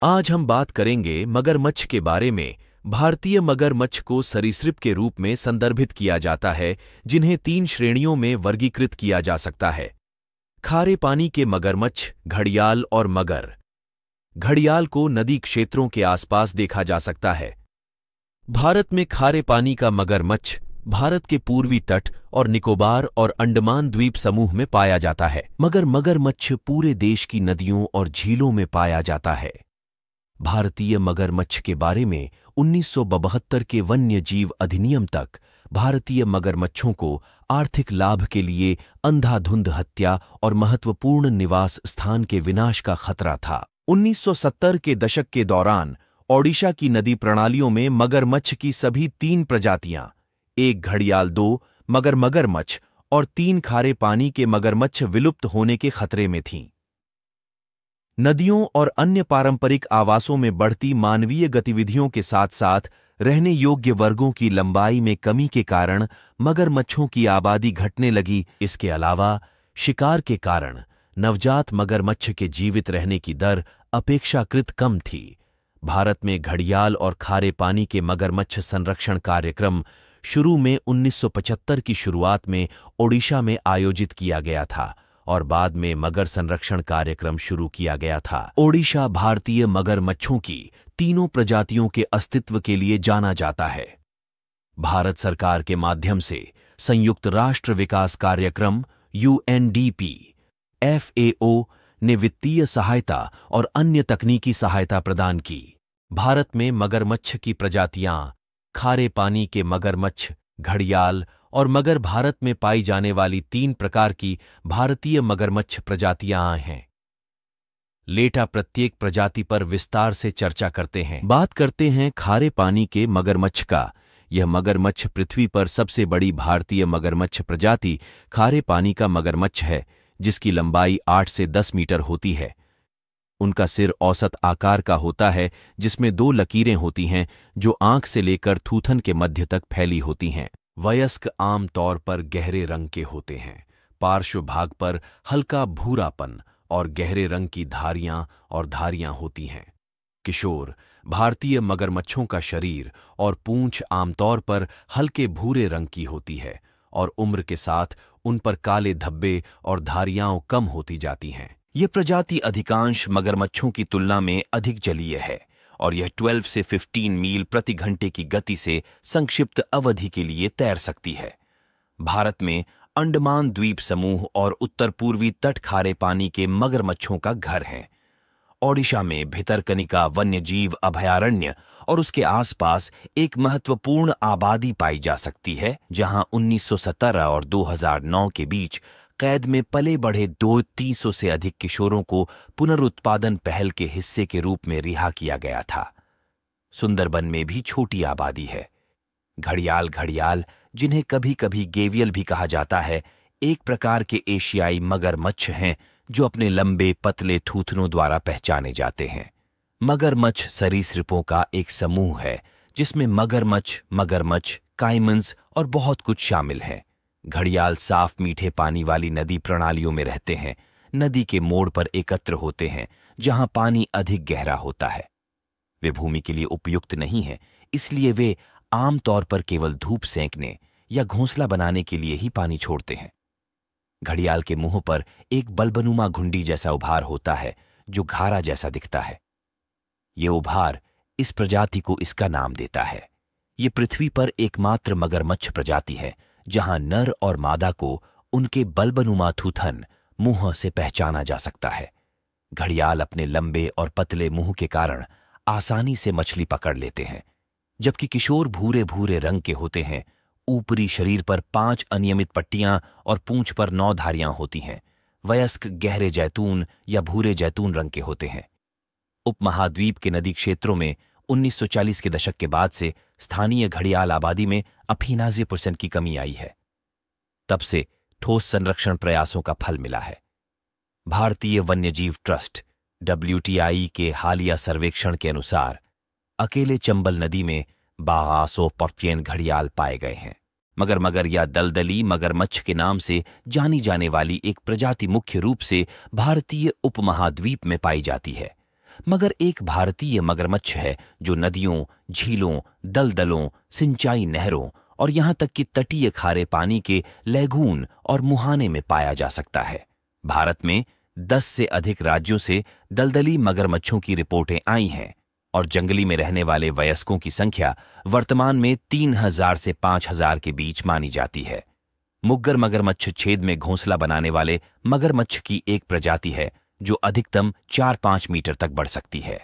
आज हम बात करेंगे मगरमच्छ के बारे में। भारतीय मगरमच्छ को सरीसृप के रूप में संदर्भित किया जाता है, जिन्हें 3 श्रेणियों में वर्गीकृत किया जा सकता है। खारे पानी के मगरमच्छ, घड़ियाल और मगर। घड़ियाल को नदी क्षेत्रों के आसपास देखा जा सकता है। भारत में खारे पानी का मगरमच्छ भारत के पूर्वी तट और निकोबार और अंडमान द्वीप समूह में पाया जाता है, मगर मगरमच्छ पूरे देश की नदियों और झीलों में पाया जाता है। भारतीय मगरमच्छ के बारे में 1972 के वन्य जीव अधिनियम तक भारतीय मगरमच्छों को आर्थिक लाभ के लिए अंधाधुंध हत्या और महत्वपूर्ण निवास स्थान के विनाश का खतरा था। 1970 के दशक के दौरान ओडिशा की नदी प्रणालियों में मगरमच्छ की सभी 3 प्रजातियां, एक घड़ियाल, 2 मगरमच्छ और 3 खारे पानी के मगरमच्छ विलुप्त होने के खतरे में थीं। नदियों और अन्य पारंपरिक आवासों में बढ़ती मानवीय गतिविधियों के साथ साथ रहने योग्य वर्गों की लंबाई में कमी के कारण मगरमच्छों की आबादी घटने लगी। इसके अलावा शिकार के कारण नवजात मगरमच्छ के जीवित रहने की दर अपेक्षाकृत कम थी। भारत में घड़ियाल और खारे पानी के मगरमच्छ संरक्षण कार्यक्रम शुरू में 1975 की शुरुआत में ओडिशा में आयोजित किया गया था और बाद में मगर संरक्षण कार्यक्रम शुरू किया गया था। ओडिशा भारतीय मगरमच्छों की 3 प्रजातियों के अस्तित्व के लिए जाना जाता है। भारत सरकार के माध्यम से संयुक्त राष्ट्र विकास कार्यक्रम UNDP, FAO ने वित्तीय सहायता और अन्य तकनीकी सहायता प्रदान की। भारत में मगरमच्छ की प्रजातियां खारे पानी के मगरमच्छ, घड़ियाल और मगर भारत में पाई जाने वाली 3 प्रकार की भारतीय मगरमच्छ प्रजातियां हैं। लेटा प्रत्येक प्रजाति पर विस्तार से चर्चा करते हैं। बात करते हैं खारे पानी के मगरमच्छ का। यह मगरमच्छ पृथ्वी पर सबसे बड़ी भारतीय मगरमच्छ प्रजाति खारे पानी का मगरमच्छ है, जिसकी लंबाई 8 से 10 मीटर होती है। उनका सिर औसत आकार का होता है, जिसमें 2 लकीरें होती हैं जो आंख से लेकर थूथन के मध्य तक फैली होती हैं। वयस्क आम तौर पर गहरे रंग के होते हैं। पार्श्व भाग पर हल्का भूरापन और गहरे रंग की धारियां होती हैं। किशोर भारतीय मगरमच्छों का शरीर और पूंछ आमतौर पर हल्के भूरे रंग की होती है और उम्र के साथ उन पर काले धब्बे और धारियां कम होती जाती हैं। ये प्रजाति अधिकांश मगरमच्छों की तुलना में अधिक जलीय है और यह 12 से 15 मील प्रति घंटे की गति से संक्षिप्त अवधि के लिए तैर सकती है। भारत में अंडमान द्वीप समूह और उत्तर पूर्वी तट खारे पानी के मगरमच्छों का घर है। ओडिशा में भितरकनिका वन्यजीव अभयारण्य और उसके आसपास एक महत्वपूर्ण आबादी पाई जा सकती है, जहां 1917 और 2009 के बीच कैद में पले बढ़े 300 से अधिक किशोरों को पुनरुत्पादन पहल के हिस्से के रूप में रिहा किया गया था। सुंदरबन में भी छोटी आबादी है। घड़ियाल, जिन्हें कभी कभी गेवियल भी कहा जाता है, एक प्रकार के एशियाई मगरमच्छ हैं जो अपने लंबे पतले थूथनों द्वारा पहचाने जाते हैं। मगरमच्छ सरीसृपों का एक समूह है जिसमें मगरमच्छ, काइमन्स और बहुत कुछ शामिल हैं। घड़ियाल साफ मीठे पानी वाली नदी प्रणालियों में रहते हैं। नदी के मोड़ पर एकत्र होते हैं जहां पानी अधिक गहरा होता है। वे भूमि के लिए उपयुक्त नहीं हैं, इसलिए वे आमतौर पर केवल धूप सेंकने या घोंसला बनाने के लिए ही पानी छोड़ते हैं। घड़ियाल के मुंह पर एक बल्बनुमा घुंडी जैसा उभार होता है जो घारा जैसा दिखता है। ये उभार इस प्रजाति को इसका नाम देता है। ये पृथ्वी पर एकमात्र मगरमच्छ प्रजाति है जहां नर और मादा को उनके बल्बनुमा थूथन मुंह से पहचाना जा सकता है। घड़ियाल अपने लंबे और पतले मुंह के कारण आसानी से मछली पकड़ लेते हैं, जबकि किशोर भूरे भूरे रंग के होते हैं। ऊपरी शरीर पर 5 अनियमित पट्टियां और पूंछ पर 9 धारियां होती हैं। वयस्क गहरे जैतून या भूरे जैतून रंग के होते हैं। उपमहाद्वीप के नदी क्षेत्रों में 1940 के दशक के बाद से स्थानीय घड़ियाल आबादी में 88% की कमी आई है। तब से ठोस संरक्षण प्रयासों का फल मिला है। भारतीय वन्यजीव ट्रस्ट WTI के हालिया सर्वेक्षण के अनुसार अकेले चंबल नदी में 12 घड़ियाल पाए गए हैं। मगर या दलदली मगरमच्छ के नाम से जानी जाने वाली एक प्रजाति मुख्य रूप से भारतीय उपमहाद्वीप में पाई जाती है। मगर एक भारतीय मगरमच्छ है जो नदियों, झीलों, दलदलों, सिंचाई नहरों और यहां तक कि तटीय खारे पानी के लैगून और मुहाने में पाया जा सकता है। भारत में 10 से अधिक राज्यों से दलदली मगरमच्छों की रिपोर्टें आई हैं और जंगली में रहने वाले वयस्कों की संख्या वर्तमान में 3000 से 5000 के बीच मानी जाती है। मुग्गर मगरमच्छ छेद में घोंसला बनाने वाले मगरमच्छ की एक प्रजाति है जो अधिकतम 4-5 मीटर तक बढ़ सकती है।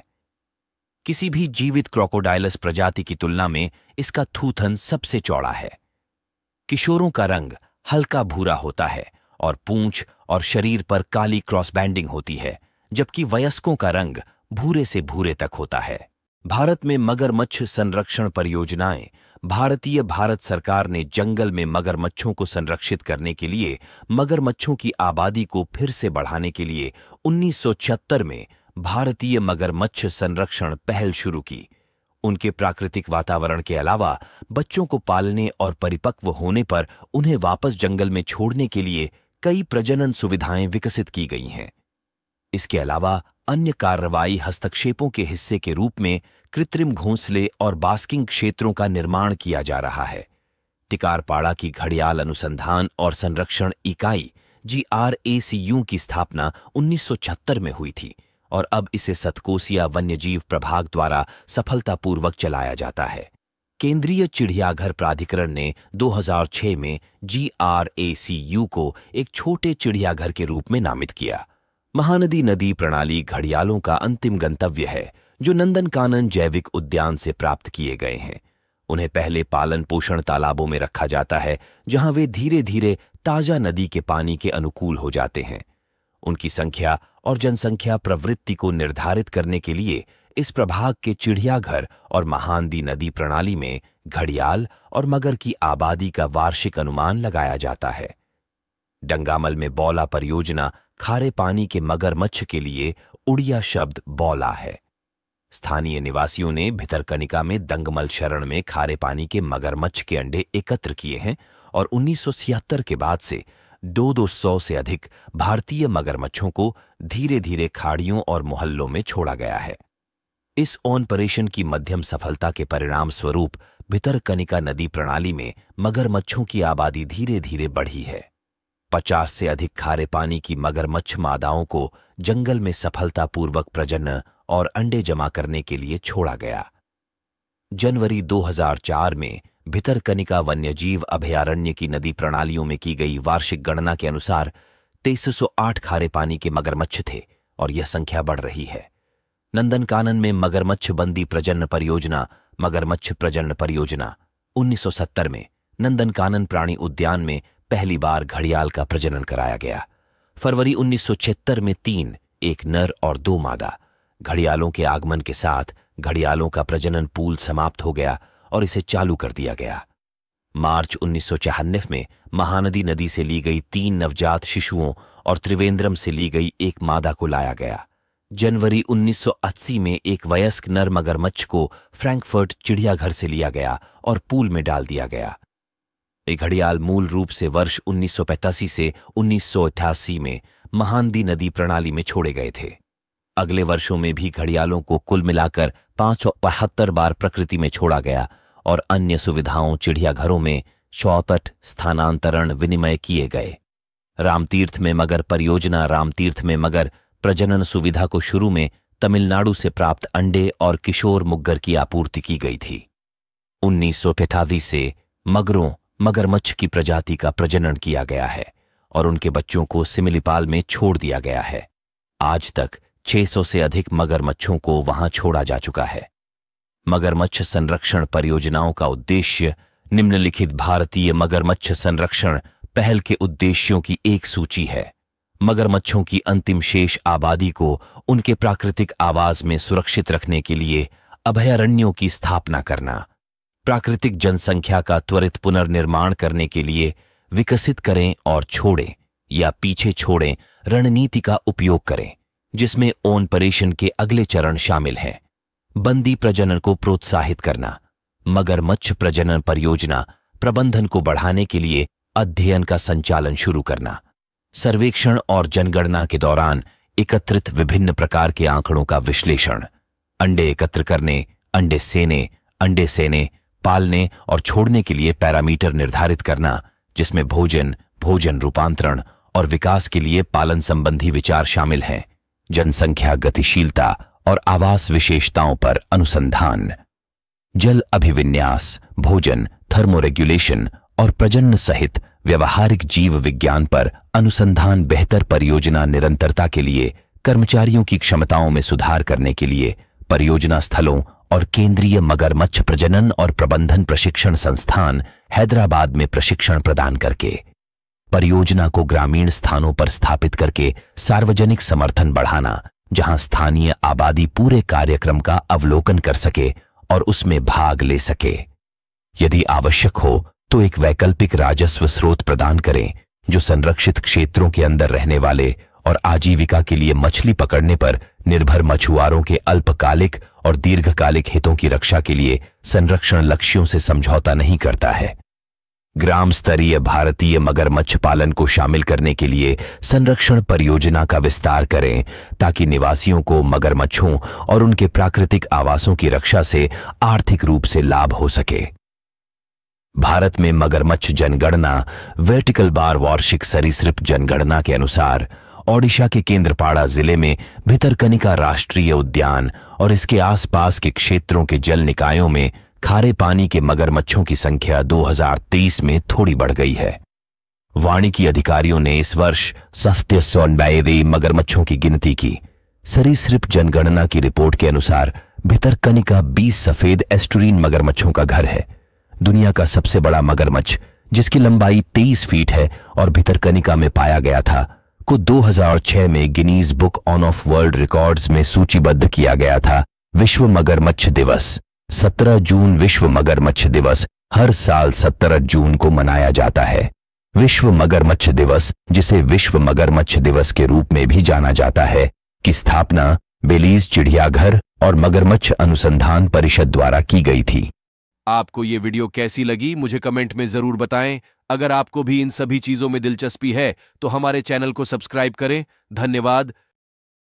किसी भी जीवित क्रोकोडाइलस प्रजाति की तुलना में इसका थूथन सबसे चौड़ा है। किशोरों का रंग हल्का भूरा होता है और पूंछ और शरीर पर काली क्रॉसबैंडिंग होती है, जबकि वयस्कों का रंग भूरे से भूरे तक होता है। भारत में मगरमच्छ संरक्षण परियोजनाएं भारत सरकार ने जंगल में मगरमच्छों को संरक्षित करने के लिए मगरमच्छों की आबादी को फिर से बढ़ाने के लिए 1976 में भारतीय मगरमच्छ संरक्षण पहल शुरू की। उनके प्राकृतिक वातावरण के अलावा बच्चों को पालने और परिपक्व होने पर उन्हें वापस जंगल में छोड़ने के लिए कई प्रजनन सुविधाएं विकसित की गई हैं। इसके अलावा अन्य कार्रवाई हस्तक्षेपों के हिस्से के रूप में कृत्रिम घोंसले और बास्किंग क्षेत्रों का निर्माण किया जा रहा है। टिकारपाड़ा की घड़ियाल अनुसंधान और संरक्षण इकाई GRACU की स्थापना 1976 में हुई थी और अब इसे सतकोसिया वन्यजीव प्रभाग द्वारा सफलतापूर्वक चलाया जाता है। केंद्रीय चिड़ियाघर प्राधिकरण ने 2006 में GRACU को एक छोटे चिड़ियाघर के रूप में नामित किया। महानदी नदी प्रणाली घड़ियालों का अंतिम गंतव्य है जो नंदनकानन जैविक उद्यान से प्राप्त किए गए हैं। उन्हें पहले पालन पोषण तालाबों में रखा जाता है जहां वे धीरे धीरे ताजा नदी के पानी के अनुकूल हो जाते हैं। उनकी संख्या और जनसंख्या प्रवृत्ति को निर्धारित करने के लिए इस प्रभाग के चिड़ियाघर और महानदी नदी प्रणाली में घड़ियाल और मगर की आबादी का वार्षिक अनुमान लगाया जाता है। डंगामल में बौला परियोजना खारे पानी के मगरमच्छ के लिए उड़िया शब्द बौला है। स्थानीय निवासियों ने भितरकनिका में दंगमल शरण में खारे पानी के मगरमच्छ के अंडे एकत्र किए हैं और 1976 के बाद से 200 से अधिक भारतीय मगरमच्छों को धीरे धीरे खाड़ियों और मोहल्लों में छोड़ा गया है। इस ऑपरेशन की मध्यम सफलता के परिणाम स्वरूप भितरकनिका नदी प्रणाली में मगरमच्छों की आबादी धीरे धीरे बढ़ी है। 50 से अधिक खारे पानी की मगरमच्छ मादाओं को जंगल में सफलतापूर्वक प्रजनन और अंडे जमा करने के लिए छोड़ा गया। जनवरी 2004 में भितरकनिका वन्यजीव अभयारण्य की नदी प्रणालियों में की गई वार्षिक गणना के अनुसार 2308 खारे पानी के मगरमच्छ थे और यह संख्या बढ़ रही है। नंदनकानन में मगरमच्छ बंदी प्रजनन परियोजना मगरमच्छ प्रजनन परियोजना 1970 में नंदनकानन प्राणी उद्यान में पहली बार घड़ियाल का प्रजनन कराया गया। फरवरी 1976 में 3, एक नर और 2 मादा। घड़ियालों के आगमन के साथ घड़ियालों का प्रजनन पूल समाप्त हो गया और इसे चालू कर दिया गया। मार्च 1994 में महानदी नदी से ली गई 3 नवजात शिशुओं और त्रिवेंद्रम से ली गई एक मादा को लाया गया। जनवरी 1980 में एक वयस्क नर मगरमच्छ को फ्रैंकफर्ट चिड़ियाघर से लिया गया और पूल में डाल दिया गया। ये घड़ियाल मूल रूप से वर्ष 1985 से 1988 में महानदी नदी प्रणाली में छोड़े गए थे। अगले वर्षों में भी घड़ियालों को कुल मिलाकर 572 बार प्रकृति में छोड़ा गया और अन्य सुविधाओं चिड़ियाघरों में चौतट स्थानांतरण विनिमय किए गए। रामतीर्थ में मगर परियोजना रामतीर्थ में मगर प्रजनन सुविधा को शुरू में तमिलनाडु से प्राप्त अंडे और किशोर मुग्गर की आपूर्ति की गई थी। 1988 से मगरों मगरमच्छ की प्रजाति का प्रजनन किया गया है और उनके बच्चों को सिमिलीपाल में छोड़ दिया गया है। आज तक 600 से अधिक मगरमच्छों को वहां छोड़ा जा चुका है। मगरमच्छ संरक्षण परियोजनाओं का उद्देश्य निम्नलिखित भारतीय मगरमच्छ संरक्षण पहल के उद्देश्यों की एक सूची है। मगरमच्छों की अंतिम शेष आबादी को उनके प्राकृतिक आवास में सुरक्षित रखने के लिए अभयारण्यों की स्थापना करना, प्राकृतिक जनसंख्या का त्वरित पुनर्निर्माण करने के लिए विकसित करें और छोड़ें या पीछे छोड़ें रणनीति का उपयोग करें, जिसमें ऑपरेशन के अगले चरण शामिल हैं। बंदी प्रजनन को प्रोत्साहित करना, मगरमच्छ प्रजनन परियोजना प्रबंधन को बढ़ाने के लिए अध्ययन का संचालन शुरू करना, सर्वेक्षण और जनगणना के दौरान एकत्रित विभिन्न प्रकार के आंकड़ों का विश्लेषण, अंडे एकत्र करने, अंडे सेने, पालने और छोड़ने के लिए पैरामीटर निर्धारित करना, जिसमें भोजन रूपांतरण और विकास के लिए पालन संबंधी विचार शामिल हैं, जनसंख्या गतिशीलता और आवास विशेषताओं पर अनुसंधान, जल अभिविन्यास, भोजन, थर्मोरेगुलेशन और प्रजनन सहित व्यवहारिक जीव विज्ञान पर अनुसंधान, बेहतर परियोजना निरंतरता के लिए, कर्मचारियों की क्षमताओं में सुधार करने के लिए, परियोजना स्थलों और केंद्रीय मगरमच्छ प्रजनन और प्रबंधन प्रशिक्षण संस्थान हैदराबाद में प्रशिक्षण प्रदान करके, परियोजना को ग्रामीण स्थानों पर स्थापित करके सार्वजनिक समर्थन बढ़ाना, जहां स्थानीय आबादी पूरे कार्यक्रम का अवलोकन कर सके और उसमें भाग ले सके। यदि आवश्यक हो तो एक वैकल्पिक राजस्व स्रोत प्रदान करें जो संरक्षित क्षेत्रों के अंदर रहने वाले और आजीविका के लिए मछली पकड़ने पर निर्भर मछुआरों के अल्पकालिक और दीर्घकालिक हितों की रक्षा के लिए संरक्षण लक्ष्यों से समझौता नहीं करता है। ग्राम स्तरीय भारतीय मगरमच्छ पालन को शामिल करने के लिए संरक्षण परियोजना का विस्तार करें ताकि निवासियों को मगरमच्छों और उनके प्राकृतिक आवासों की रक्षा से आर्थिक रूप से लाभ हो सके। भारत में मगरमच्छ जनगणना वर्टिकल बार वार्षिक सरीसृप जनगणना के अनुसार ओडिशा के केंद्रपाड़ा जिले में भितरकनिका राष्ट्रीय उद्यान और इसके आसपास के क्षेत्रों के जल निकायों में खारे पानी के मगरमच्छों की संख्या 2023 में थोड़ी बढ़ गई है। वानिकी अधिकारियों ने इस वर्ष 792 मगरमच्छों की गिनती की। सरीसृप जनगणना की रिपोर्ट के अनुसार भितरकनिका 20 सफेद एस्टुरीन मगरमच्छों का घर है। दुनिया का सबसे बड़ा मगरमच्छ, जिसकी लंबाई 23 फीट है और भितरकनिका में पाया गया था, को 2006 में Guinness book of world records में सूचीबद्ध किया गया था। विश्व मगरमच्छ दिवस 17 जून विश्व मगरमच्छ दिवस हर साल 17 जून को मनाया जाता है। विश्व मगरमच्छ दिवस, जिसे विश्व मगरमच्छ दिवस के रूप में भी जाना जाता है, की स्थापना बेलीज चिड़ियाघर और मगरमच्छ अनुसंधान परिषद द्वारा की गई थी। आपको ये वीडियो कैसी लगी मुझे कमेंट में जरूर बताएं। अगर आपको भी इन सभी चीजों में दिलचस्पी है तो हमारे चैनल को सब्सक्राइब करें। धन्यवाद।